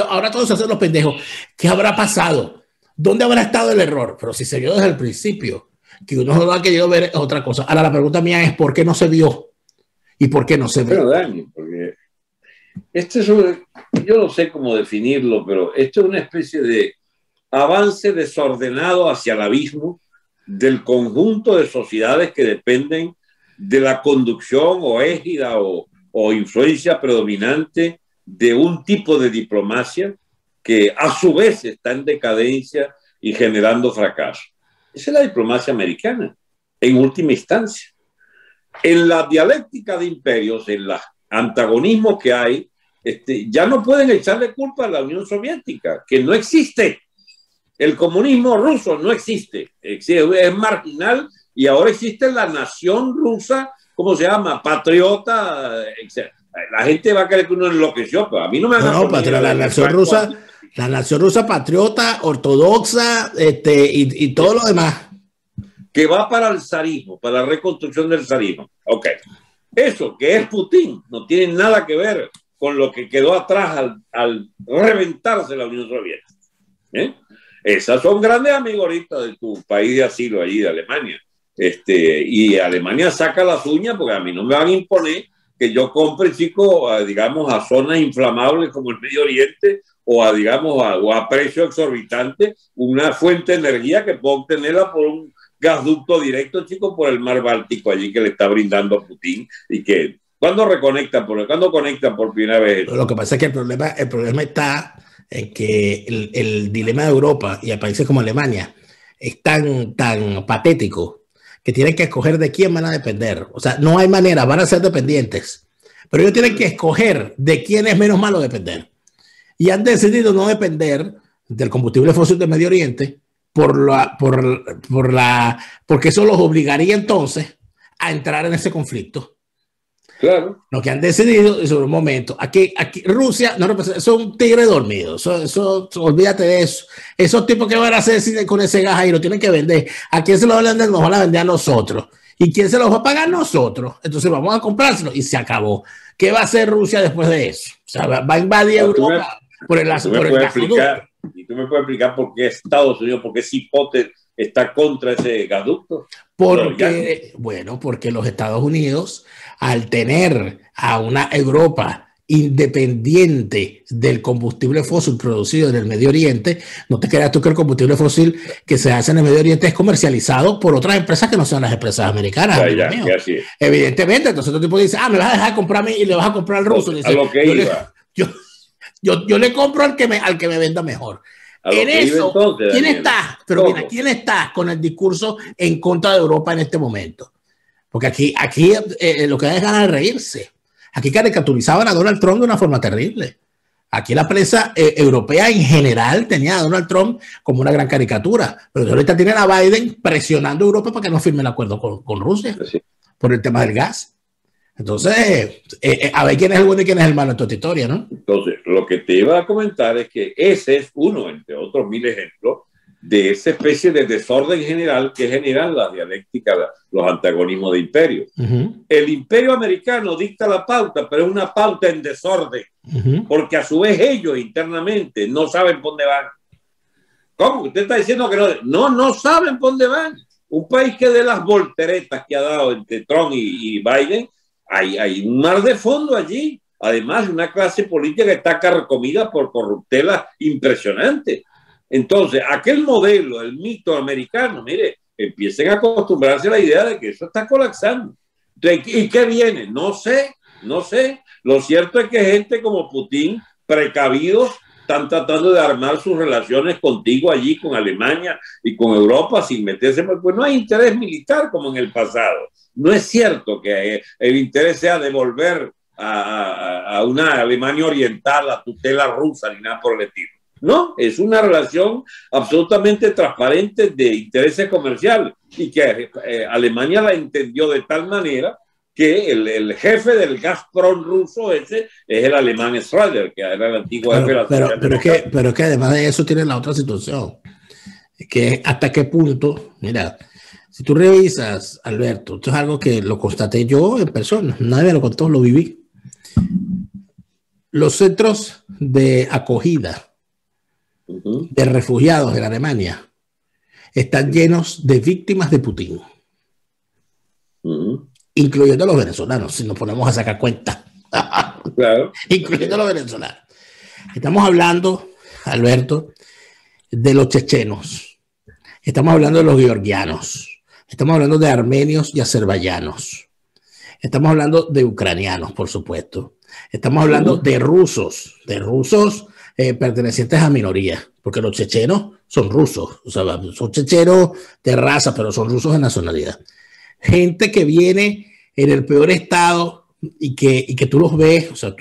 Ahora todos se hacen los pendejos. ¿Qué habrá pasado? ¿Dónde habrá estado el error? Pero si se vio desde el principio, que uno no lo ha querido ver, es otra cosa. Ahora la pregunta mía es, ¿por qué no se vio? ¿Y por qué no se vio? Pero Dani, porque yo no sé cómo definirlo, pero esto es una especie de avance desordenado hacia el abismo del conjunto de sociedades que dependen de la conducción o égida o influencia predominante de un tipo de diplomacia que a su vez está en decadencia y generando fracaso. Esa es la diplomacia americana, en última instancia. En la dialéctica de imperios, en los antagonismos que hay, ya no pueden echarle culpa a la Unión Soviética, que no existe. El comunismo ruso no existe, es marginal, y ahora existe la nación rusa, ¿cómo se llama? Patriota, etc. La gente va a creer que uno enloqueció, pero a mí no me la nación rusa patriota, ortodoxa, y todo lo demás. Que va para el zarismo, para la reconstrucción del zarismo. Ok. Eso, que es Putin, no tiene nada que ver con lo que quedó atrás al reventarse la Unión Soviética. Esas son grandes amigos ahorita de tu país de asilo, allí de Alemania. Y Alemania saca las uñas porque a mí no me van a imponer que yo compre, digamos, a zonas inflamables como el Medio Oriente o a precio exorbitante una fuente de energía que puedo obtenerla por un gasducto directo, por el mar Báltico allí que le está brindando a Putin. Y que ¿cuándo conectan por primera vez? Lo que pasa es que el problema está en que el dilema de Europa y a países como Alemania es tan patético que tienen que escoger de quién van a depender. O sea, no hay manera, van a ser dependientes, pero ellos tienen que escoger de quién es menos malo depender. Y han decidido no depender del combustible fósil del Medio Oriente porque eso los obligaría entonces a entrar en ese conflicto. Claro. Lo que han decidido es sobre un momento. Aquí Rusia no representa, eso es un tigre dormido. Eso, olvídate de eso. Esos tipos que van a hacer con ese gas ahí lo tienen que vender. ¿A quién se lo van a vender? Nos van a vender a nosotros. ¿Y quién se los va a pagar? Nosotros. Entonces vamos a comprárselo y se acabó. ¿Qué va a hacer Rusia después de eso? O sea, va a invadir Europa por el gasoducto. ¿Y tú me puedes explicar por qué Estados Unidos, por qué Cipote está contra ese gasoducto? Porque los Estados Unidos, al tener a una Europa independiente del combustible fósil producido en el Medio Oriente. No te creas tú que el combustible fósil que se hace en el Medio Oriente es comercializado por otras empresas que no son las empresas americanas. Sí. Evidentemente, entonces otro tipo dice, me vas a dejar comprarme y le vas a comprar al ruso. Dice, a lo que yo le compro al que me venda mejor. En eso, entonces, ¿quién está? Pero ¿cómo? Mira, ¿quién está con el discurso en contra de Europa en este momento? Porque aquí lo que da es ganas de reírse. Aquí caricaturizaban a Donald Trump de una forma terrible. Aquí la prensa europea en general tenía a Donald Trump como una gran caricatura, pero ahorita tienen a Biden presionando a Europa para que no firme el acuerdo con Rusia por el tema del gas. Entonces, a ver quién es el bueno y quién es el malo en toda esta historia, ¿no? Entonces, lo que te iba a comentar es que ese es uno, entre otros 1000 ejemplos, de esa especie de desorden general que generan la dialéctica, los antagonismos de imperios. El imperio americano dicta la pauta, pero es una pauta en desorden, porque a su vez ellos internamente no saben por dónde van. ¿Cómo? Usted está diciendo que no saben por dónde van. Un país que de las volteretas que ha dado entre Trump y Biden, hay un mar de fondo allí. Además, una clase política que está carcomida por corruptelas impresionantes. Entonces, aquel modelo, el mito americano, mire, empiecen a acostumbrarse a la idea de que eso está colapsando. Entonces, ¿y qué viene? No sé. Lo cierto es que gente como Putin, precavidos, están tratando de armar sus relaciones contigo allí, con Alemania y con Europa, sin meterse, pues no hay interés militar como en el pasado. No es cierto que el interés sea devolver a una Alemania oriental la tutela rusa ni nada por el estilo. No, es una relación absolutamente transparente de intereses comerciales y que Alemania la entendió de tal manera que el jefe del Gazprom ruso ese es el alemán Schroeder, que era el antiguo jefe de la pero es que además de eso tiene la otra situación, que hasta qué punto, mira, si tú revisas, Alberto, esto es algo que lo constaté yo en persona, nadie me lo contó, lo viví. Los centros de acogida de refugiados en Alemania están llenos de víctimas de Putin, incluyendo a los venezolanos, si nos ponemos a sacar cuenta. Claro. Incluyendo a los venezolanos. Estamos hablando, Alberto, de los chechenos, estamos hablando de los georgianos, estamos hablando de armenios y azerbaiyanos, estamos hablando de ucranianos, por supuesto, estamos hablando de rusos pertenecientes a minorías, porque los chechenos son rusos, o sea, son chechenos de raza, pero son rusos de nacionalidad. Gente que viene en el peor estado y que tú los ves, o sea,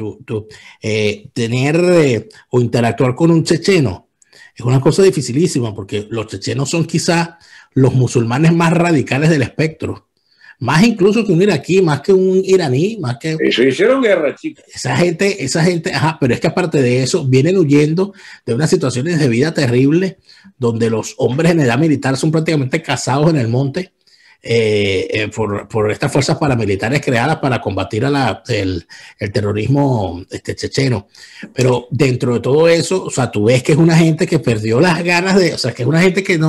tener o interactuar con un checheno es una cosa dificilísima, porque los chechenos son quizás los musulmanes más radicales del espectro. Más incluso que un iraquí, más que un iraní, más que... Eso hicieron guerra, chicos. Esa gente, pero es que aparte de eso, vienen huyendo de unas situaciones de vida terribles, donde los hombres en edad militar son prácticamente cazados en el monte por estas fuerzas paramilitares creadas para combatir el terrorismo checheno. Pero dentro de todo eso, o sea, tú ves que es una gente que perdió las ganas o sea, que es una gente que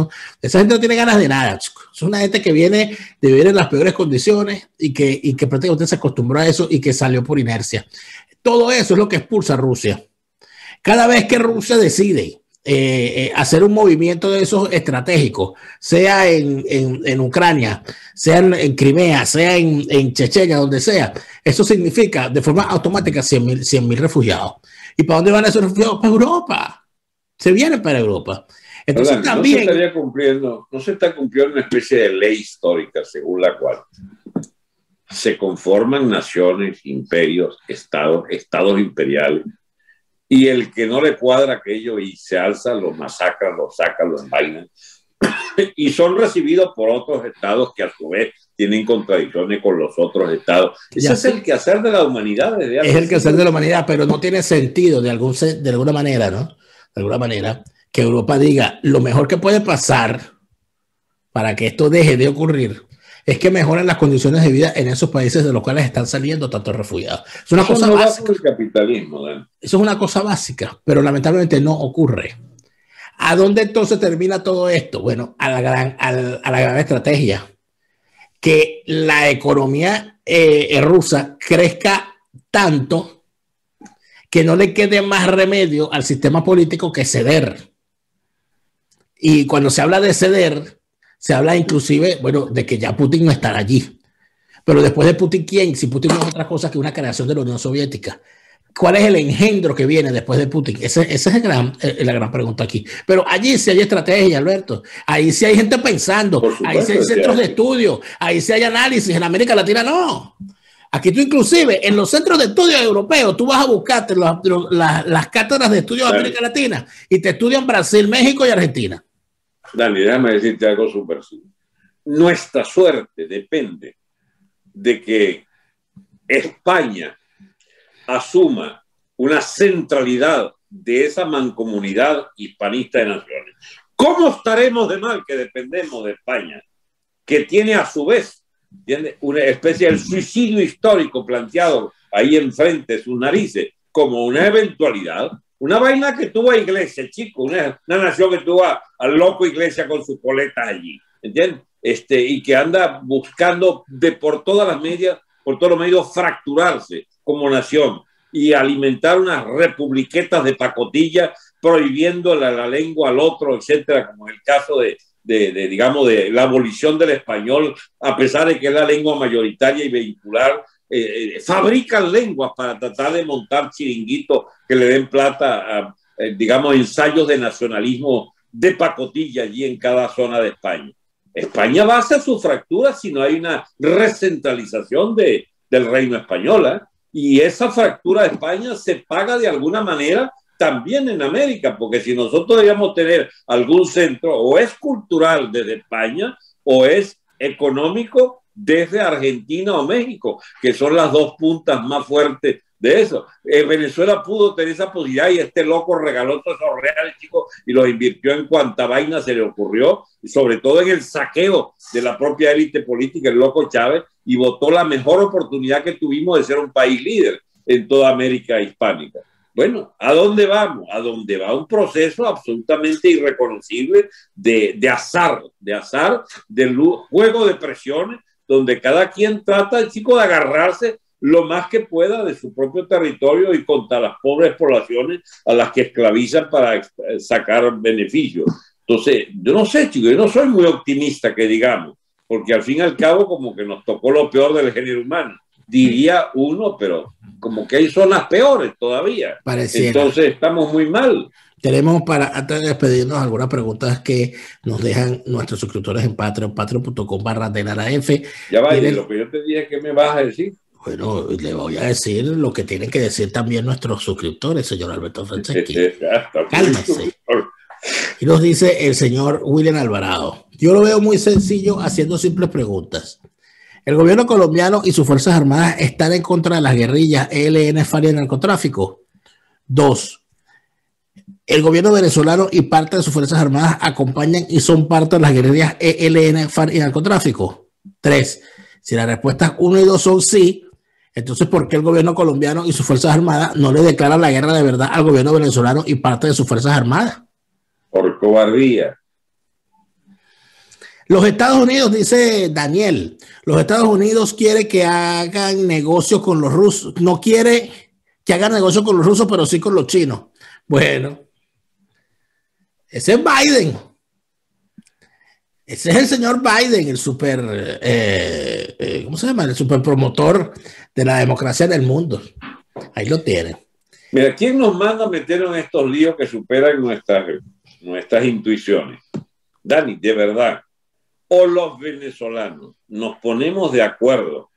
esa gente no tiene ganas de nada, chico. Es una gente que viene de vivir en las peores condiciones y que prácticamente se acostumbró a eso y que salió por inercia. Todo eso es lo que expulsa a Rusia. Cada vez que Rusia decide hacer un movimiento de esos estratégicos, sea en Ucrania, sea en Crimea, sea en Chechenia, donde sea, eso significa de forma automática 100.000 refugiados. ¿Y para dónde van esos refugiados? Para Europa. Se vienen para Europa. Entonces también... No se está cumpliendo una especie de ley histórica según la cual se conforman naciones, imperios, estados imperiales, y el que no le cuadra aquello y se alza, los masacra, los saca, los envainan, y son recibidos por otros estados que a su vez tienen contradicciones con los otros estados. Ese es el quehacer de la humanidad. Es el quehacer de la humanidad, pero no tiene sentido de alguna manera, ¿no? De alguna manera, que Europa diga, lo mejor que puede pasar para que esto deje de ocurrir es que mejoren las condiciones de vida en esos países de los cuales están saliendo tantos refugiados. Es una cosa básica. El capitalismo, ¿eh? Eso es una cosa básica, pero lamentablemente no ocurre. ¿A dónde entonces termina todo esto? Bueno, a la gran estrategia. Que la economía rusa crezca tanto que no le quede más remedio al sistema político que ceder. Y cuando se habla de ceder, se habla inclusive, bueno, de que ya Putin no estará allí. Pero después de Putin, ¿quién? Si Putin no es otra cosa que una creación de la Unión Soviética. ¿Cuál es el engendro que viene después de Putin? Esa es la gran pregunta aquí. Pero allí sí hay estrategia, Alberto. Ahí sí hay gente pensando. Ahí sí hay centros de estudio. Ahí sí hay análisis. En América Latina no. Aquí tú inclusive en los centros de estudio europeos tú vas a buscarte las cátedras de estudio de América Latina y te estudian Brasil, México y Argentina. Dani, déjame decirte algo súper simple. Nuestra suerte depende de que España asuma una centralidad de esa mancomunidad hispanista de naciones. ¿Cómo estaremos de mal que dependemos de España, que tiene a su vez una especie de suicidio histórico planteado ahí enfrente de sus narices como una eventualidad? Una vaina que tuvo a Iglesia, chico, una nación que tuvo al loco Iglesia con sus coletas allí, ¿entiendes? Y que anda buscando por todas las medias, por todos los medios, fracturarse como nación y alimentar unas republiquetas de pacotilla, prohibiendo la lengua al otro, etcétera, como en el caso digamos, de la abolición del español, a pesar de que es la lengua mayoritaria y vehicular. Fabrican lenguas para tratar de montar chiringuitos que le den plata a, digamos, ensayos de nacionalismo de pacotilla allí en cada zona de España. España va a hacer su fractura si no hay una recentralización del reino español, ¿eh? Y esa fractura de España se paga de alguna manera también en América, porque si nosotros debíamos tener algún centro, o es cultural desde España, o es económico desde Argentina o México, que son las dos puntas más fuertes de eso. Venezuela pudo tener esa posibilidad y este loco regaló todos esos reales, chicos, y los invirtió en cuanta vaina se le ocurrió, y sobre todo en el saqueo de la propia élite política, el loco Chávez, y votó la mejor oportunidad que tuvimos de ser un país líder en toda América hispánica. Bueno, ¿a dónde vamos? A dónde va un proceso absolutamente irreconocible de azar, del juego de presiones, donde cada quien trata, el chico, de agarrarse lo más que pueda de su propio territorio y contra las pobres poblaciones a las que esclavizan para sacar beneficios. Entonces, yo no sé, chicos, yo no soy muy optimista, que digamos, porque al fin y al cabo como que nos tocó lo peor del género humano, diría uno, pero como que hay zonas peores todavía. Pareciera. Entonces estamos muy mal. Tenemos, antes de despedirnos, algunas preguntas que nos dejan nuestros suscriptores en Patreon, patreon.com/DenaraF. Ya va, y lo que yo te dije, ¿qué me vas a decir? Bueno, le voy a decir lo que tienen que decir también nuestros suscriptores, señor Alberto Franceschi. Cálmese. Y nos dice el señor William Alvarado: yo lo veo muy sencillo, haciendo simples preguntas. ¿El gobierno colombiano y sus fuerzas armadas están en contra de las guerrillas ELN, FARC y el narcotráfico? 2. ¿El gobierno venezolano y parte de sus fuerzas armadas acompañan y son parte de las guerrillas ELN, FARC y narcotráfico? 3. Si las respuestas 1 y 2 son sí, entonces ¿por qué el gobierno colombiano y sus fuerzas armadas no le declaran la guerra de verdad al gobierno venezolano y parte de sus fuerzas armadas? Por cobardía. Los Estados Unidos, dice Daniel, los Estados Unidos quiere que hagan negocios con los rusos. No quiere que hagan negocios con los rusos, pero sí con los chinos. Bueno, ese es Biden. Ese es el señor Biden, el super, ¿cómo se llama? El super promotor de la democracia en el mundo. Ahí lo tiene. Mira, ¿quién nos manda a meter en estos líos que superan nuestras intuiciones? Dani, de verdad, o los venezolanos nos ponemos de acuerdo,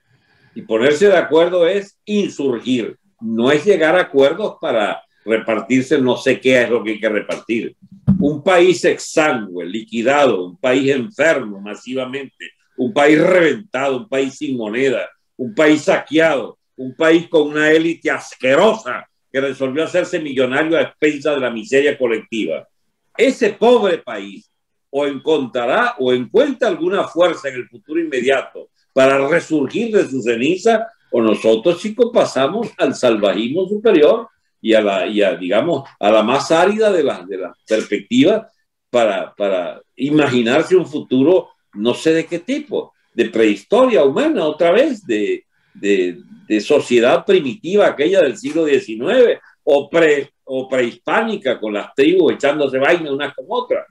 y ponerse de acuerdo es insurgir, no es llegar a acuerdos para repartirse no sé qué es lo que hay que repartir. Un país exangüe, liquidado, un país enfermo masivamente, un país reventado, un país sin moneda, un país saqueado, un país con una élite asquerosa que resolvió hacerse millonario a expensas de la miseria colectiva. Ese pobre país o encontrará o encuentra alguna fuerza en el futuro inmediato para resurgir de su ceniza, o nosotros, chicos, pasamos al salvajismo superior y digamos, a la más árida de las perspectivas para imaginarse un futuro, no sé de qué tipo, de prehistoria humana otra vez, de sociedad primitiva, aquella del siglo XIX, o prehispánica, con las tribus echándose vaina unas con otras.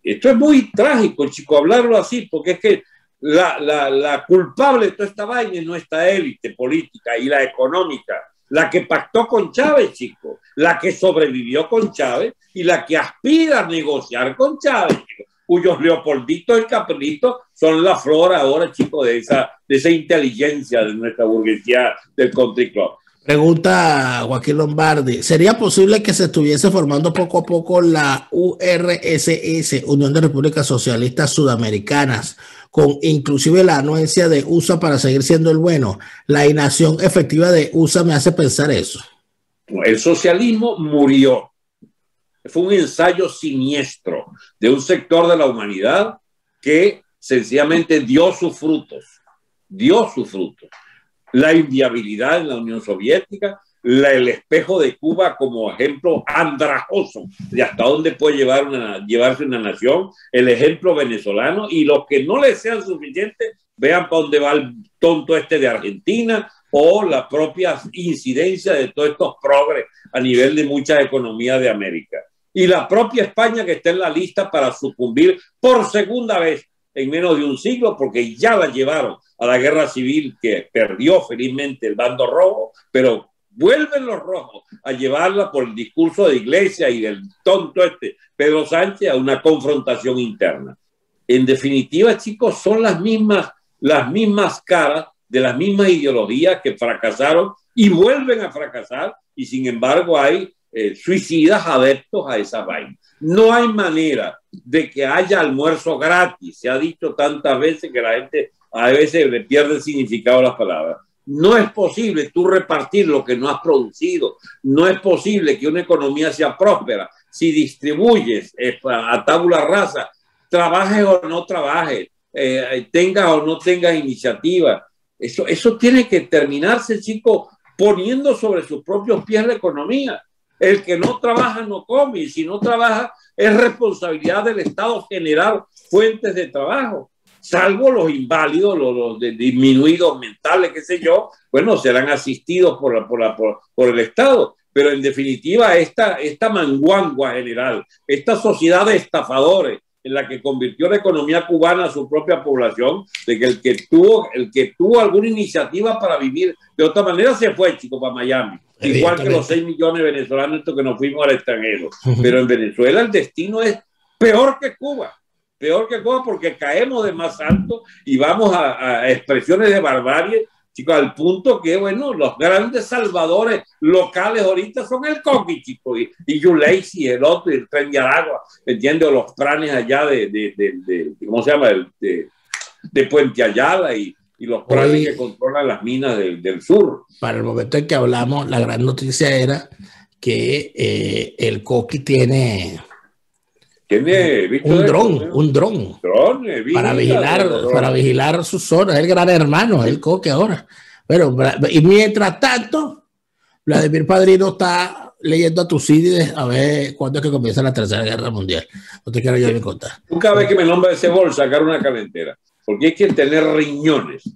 Esto es muy trágico, chico, hablarlo así, porque es que la culpable de toda esta vaina es nuestra élite política y la económica, la que pactó con Chávez, chico, la que sobrevivió con Chávez y la que aspira a negociar con Chávez, chico, cuyos Leopolditos y Capritos son la flor ahora, chico, de esa inteligencia de nuestra burguesía del country club. Pregunta Joaquín Lombardi, ¿sería posible que se estuviese formando poco a poco la URSS, Unión de Repúblicas Socialistas Sudamericanas, con inclusive la anuencia de USA para seguir siendo el bueno? La inacción efectiva de USA me hace pensar eso. El socialismo murió. Fue un ensayo siniestro de un sector de la humanidad que sencillamente dio sus frutos. La inviabilidad en la Unión Soviética, el espejo de Cuba como ejemplo andrajoso de hasta dónde puede llevarse una nación, el ejemplo venezolano, y los que no les sean suficientes, vean para dónde va el tonto este de Argentina o la propia incidencia de todos estos progres a nivel de muchas economías de América. Y la propia España, que está en la lista para sucumbir por segunda vez en menos de un siglo, porque ya la llevaron a la guerra civil, que perdió felizmente el bando rojo, pero vuelven los rojos a llevarla por el discurso de Iglesia y del tonto este Pedro Sánchez a una confrontación interna. En definitiva, chicos, son las mismas caras de las mismas ideologías que fracasaron y vuelven a fracasar, y sin embargo hay suicidas adeptos a esa vaina. No hay manera de que haya almuerzo gratis. Se ha dicho tantas veces que la gente a veces le pierde el significado de las palabras. No es posible tú repartir lo que no has producido. No es posible que una economía sea próspera si distribuyes a tabula rasa, trabajes o no trabajes, tengas o no tengas iniciativa. Eso tiene que terminarse, chicos, poniendo sobre sus propios pies la economía. El que no trabaja no come, y si no trabaja es responsabilidad del Estado generar fuentes de trabajo, salvo los inválidos, los disminuidos mentales, qué sé yo, bueno, serán asistidos por el Estado. Pero en definitiva esta manguangua general, esta sociedad de estafadores en la que convirtió la economía cubana a su propia población, de que el que tuvo alguna iniciativa para vivir de otra manera se fue, chico, para Miami. Igual que los 6 millones de venezolanos que nos fuimos al extranjero. Pero en Venezuela el destino es peor que Cuba, porque caemos de más alto y vamos a expresiones de barbarie, chicos, al punto que, bueno, los grandes salvadores locales ahorita son el Coqui, chicos, y Yulesi, el otro, el Tren de Aragua, ¿entiendes? Los planes allá ¿cómo se llama? De Puente Ayala y los planes que controlan las minas del sur. Para el momento en que hablamos, la gran noticia era que el Coqui tiene un dron para vigilar sus zonas. Es el gran hermano, el Coqui ahora. Pero, y mientras tanto, Vladimir Padrino está leyendo a Tucídides a ver cuándo es que comienza la Tercera Guerra Mundial. No te quiero yo ni contar. Nunca vez que me nombra ese bol sacar una calentera, porque hay que tener riñones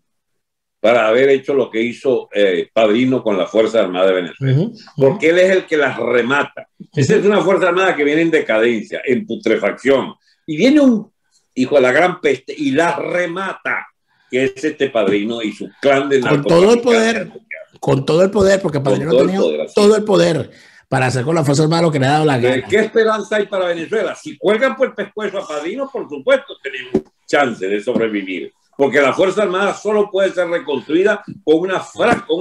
para haber hecho lo que hizo Padrino con la Fuerza Armada de Venezuela. Porque él es el que las remata. Esa es una Fuerza Armada que viene en decadencia, en putrefacción. Y viene un hijo de la gran peste y las remata, que es este Padrino y su clan de narcotraficantes. Con todo el poder, porque Padrino tenía todo el poder para hacer con la Fuerza Armada lo que le ha dado la gana. ¿Qué esperanza hay para Venezuela? Si cuelgan por el pescuezo a Padrino, por supuesto tenemos chance de sobrevivir. Porque la Fuerza Armada solo puede ser reconstruida con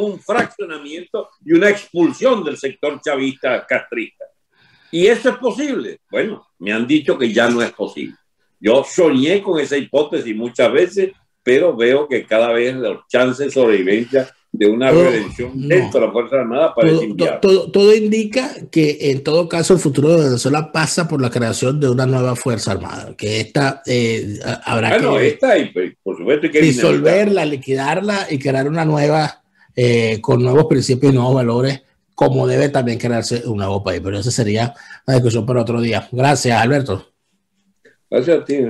un fraccionamiento y una expulsión del sector chavista castrista. ¿Y eso es posible? Bueno, me han dicho que ya no es posible. Yo soñé con esa hipótesis muchas veces, pero veo que cada vez los chances de sobrevivencia de una redención dentro de la Fuerza Armada parece inviable. Todo indica que en todo caso el futuro de Venezuela pasa por la creación de una nueva Fuerza Armada, que esta habrá que por supuesto, hay que disolverla, liquidarla y crear una nueva con nuevos principios y nuevos valores, como debe también crearse un nuevo país. Pero esa sería una discusión para otro día. Gracias, Alberto. Gracias a ti.